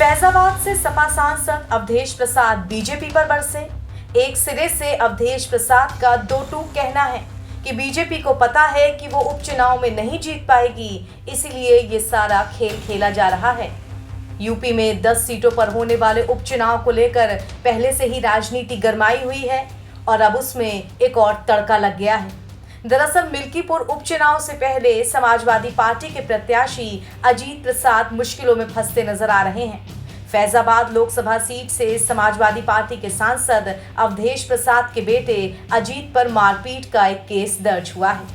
फैजाबाद से सपा सांसद अवधेश प्रसाद बीजेपी पर बरसे। एक सिरे से अवधेश प्रसाद का दो टूक कहना है कि बीजेपी को पता है कि वो उपचुनाव में नहीं जीत पाएगी, इसीलिए ये सारा खेल खेला जा रहा है। यूपी में 10 सीटों पर होने वाले उपचुनाव को लेकर पहले से ही राजनीति गरमाई हुई है और अब उसमें एक और तड़का लग गया है। दरअसल मिल्कीपुर उपचुनाव से पहले समाजवादी पार्टी के प्रत्याशी अजीत प्रसाद मुश्किलों में फंसते नजर आ रहे हैं। फैजाबाद लोकसभा सीट से समाजवादी पार्टी के सांसद अवधेश प्रसाद के बेटे अजीत पर मारपीट का एक केस दर्ज हुआ है।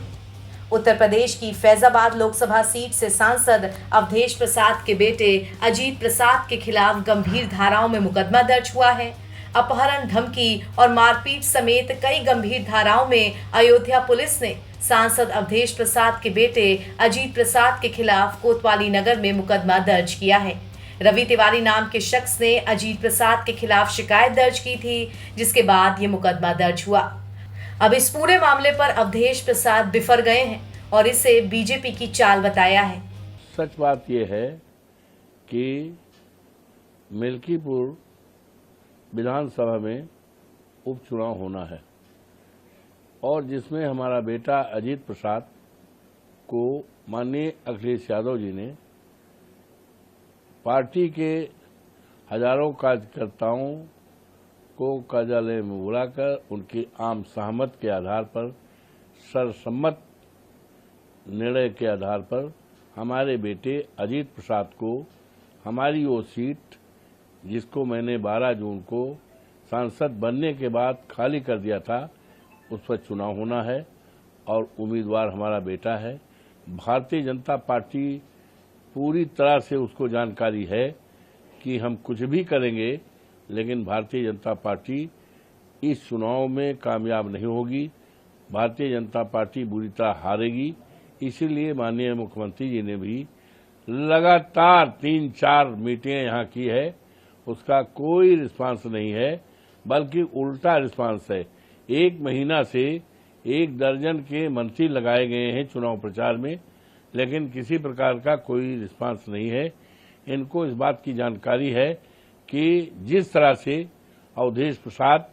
उत्तर प्रदेश की फैजाबाद लोकसभा सीट से सांसद अवधेश प्रसाद के बेटे अजीत प्रसाद के खिलाफ गंभीर धाराओं में मुकदमा दर्ज हुआ है। अपहरण, धमकी और मारपीट समेत कई गंभीर धाराओं में अयोध्या पुलिस ने सांसद अवधेश प्रसाद के बेटे अजीत प्रसाद के खिलाफ कोतवाली नगर में मुकदमा दर्ज किया है। रवि तिवारी नाम के शख्स ने अजीत प्रसाद के खिलाफ शिकायत दर्ज की थी, जिसके बाद ये मुकदमा दर्ज हुआ। अब इस पूरे मामले पर अवधेश प्रसाद बिफर गए हैं और इसे बीजेपी की चाल बताया है। सच बात यह है कि मिल्कीपुर विधानसभा में उपचुनाव होना है और जिसमें हमारा बेटा अजीत प्रसाद को माननीय अखिलेश यादव जी ने पार्टी के हजारों कार्यकर्ताओं को कार्यालय में बुलाकर उनकी आम सहमत के आधार पर, सर्वसम्मत निर्णय के आधार पर हमारे बेटे अजीत प्रसाद को हमारी वो सीट, जिसको मैंने 12 जून को सांसद बनने के बाद खाली कर दिया था, उस पर चुनाव होना है और उम्मीदवार हमारा बेटा है। भारतीय जनता पार्टी पूरी तरह से उसको जानकारी है कि हम कुछ भी करेंगे, लेकिन भारतीय जनता पार्टी इस चुनाव में कामयाब नहीं होगी। भारतीय जनता पार्टी बुरी तरह हारेगी। इसीलिए माननीय मुख्यमंत्री जी ने भी लगातार 3-4 मीटिंगें यहाँ की है, उसका कोई रिस्पांस नहीं है, बल्कि उल्टा रिस्पांस है। 1 महीना से 1 दर्जन के मंत्री लगाए गए हैं चुनाव प्रचार में, लेकिन किसी प्रकार का कोई रिस्पांस नहीं है। इनको इस बात की जानकारी है कि जिस तरह से अवधेश प्रसाद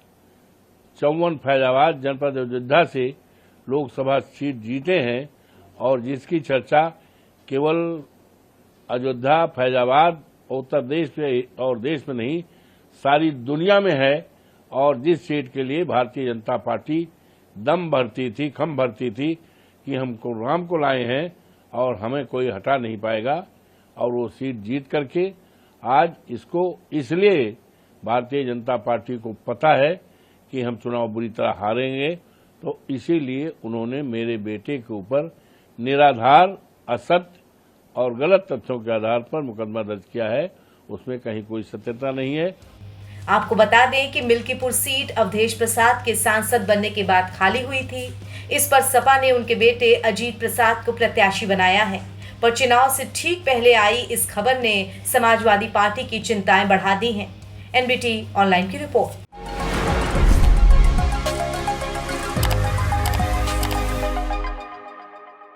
54 फैजाबाद जनपद अयोध्या से लोकसभा सीट जीते हैं और जिसकी चर्चा केवल अयोध्या, फैजाबाद, उत्तर प्रदेश में और देश में नहीं, सारी दुनिया में है, और जिस सीट के लिए भारतीय जनता पार्टी दम भरती थी, खम भरती थी कि हमको राम को लाए हैं और हमें कोई हटा नहीं पाएगा, और वो सीट जीत करके आज इसको, इसलिए भारतीय जनता पार्टी को पता है कि हम चुनाव बुरी तरह हारेंगे, तो इसीलिए उन्होंने मेरे बेटे के ऊपर निराधार, असत्य और गलत तथ्यों के आधार पर मुकदमा दर्ज किया है। उसमें कहीं कोई सत्यता नहीं है। आपको बता दें कि मिल्कीपुर सीट अवधेश प्रसाद के सांसद बनने के बाद खाली हुई थी। इस पर सपा ने उनके बेटे अजीत प्रसाद को प्रत्याशी बनाया है, पर चुनाव से ठीक पहले आई इस खबर ने समाजवादी पार्टी की चिंताएं बढ़ा दी हैं। एनबीटी ऑनलाइन की रिपोर्ट।